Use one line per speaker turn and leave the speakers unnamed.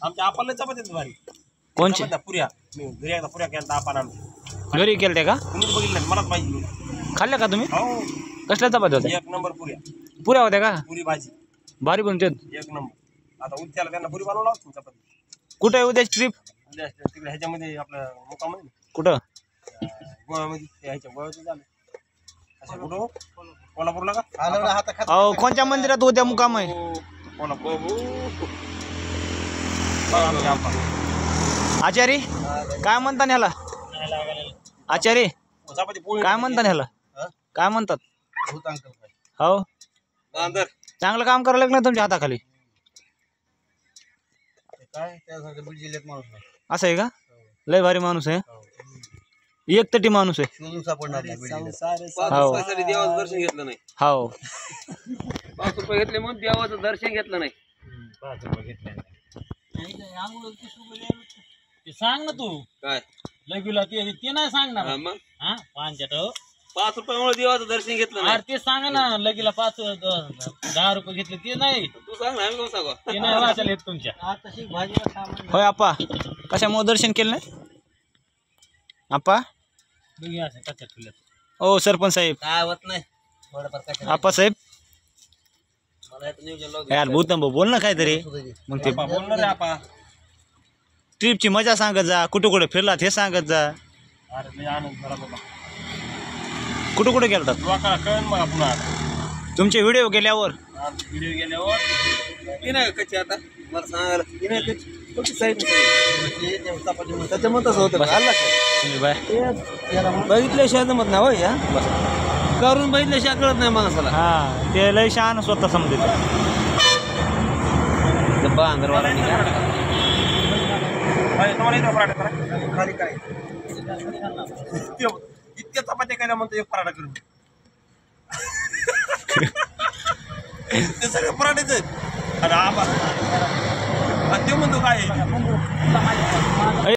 आमच्या आपाला चपात्याच भारी
कोणचे
चपात्या पुऱ्या मी घरी एकदा पुऱ्या केल्या आपण आमच्या
घरी केलं का
तुम्ही बघितलं नाही, मलाच माहिती
खाल्ल्या का तुम्ही
हो
कसल्या चपात्या होत्या
एक नंबर पुऱ्या
पुऱ्या होत्या का
पुरी भाजी
भारी बनते
एक नंबर आता उद्याला त्यांना पुरी बनवला चपाती
कुठं आहे उद्याची ट्रिप
उद्या तिकडे ह्याच्यामध्ये आपलं मुकामध्ये
कुठं
गोव्यामध्ये ह्याच्या गोव्याचं झालं असं कुठं कोल्हापूरला का
अहो कोणत्या मंदिरात उद्या मुकाम आहे
कोल्हापूर
आचारी काय म्हणतात ह्याला आचारी
चपाती पोळी
काय म्हणतात ह्याला काय म्हणतात हो चांगलं काम करायला लागलं तुमच्या हाताखाली
काय त्यासाठी बीड जिल्ह्यात माणूस नाही
असं आहे का लय भारी माणूस आहे एक तटी माणूस आहे
शोधून सापडणार नाही बीड जिल्ह्यात
हो
देवाचं दर्शन घेतलं नाही
हो
5 रुपये घेतले म्हणून देवाचं दर्शन घेतलं नाही
5 रुपये घेतले नाही
ते सांग ना तू
काय
लगीला ते नाही सांगणार
हा मग
हा
5 रुपयामुळे देवाचं दर्शन घेतलं नाही
अरे ते सांग ना लगीला 10 रुपये घेतले ते नाही
तू सांग ना आम्ही कोण सांगू
ते नाही वाचायला येत तुमच्या
होय आप्पा कशामुळे दर्शन केलं नाही आप्पा
दोघी असं कच्च्या ठेवल्यात
ओ सरपंच साहेब
काय होत नाही थोडंफार काय
आप्पा साहेब
मला येतं नियोजन लावून
यार भूतंब बोल ना काहीतरी मग ते
बोलणार रे आपा
ट्रिपची मजा सांगत जा कुठं कुठं फिरलात हे सांगत जा
अरे लय आनंद झाला बाबा
कुठं कुठं गेलतात
लोकांना कळण बघा पुन्हा
तुमचे व्हिडिओ गेल्यावर
व्हिडिओ गेल्यावर
ती नाही का कच्ची आता मला सांगायला ती नाही कच्ची कच्ची साईड त्याच्यामध्ये तसं होतं बघ आला
सुनील बाय
बघितल्याशिवाय जमत नाही होय या करून बघितल्याशिवाय कळत नाही माणसाला
हा ते लय शहाण स्वतः समजत
बांगरवाला
तुम्हाला इथं पराठा करा खाली काय इतक्या चपात्या केल्या म्हणतो एक पराठा करून ते सगळे पराठेच आहेत अरे आबा ते म्हणतो काय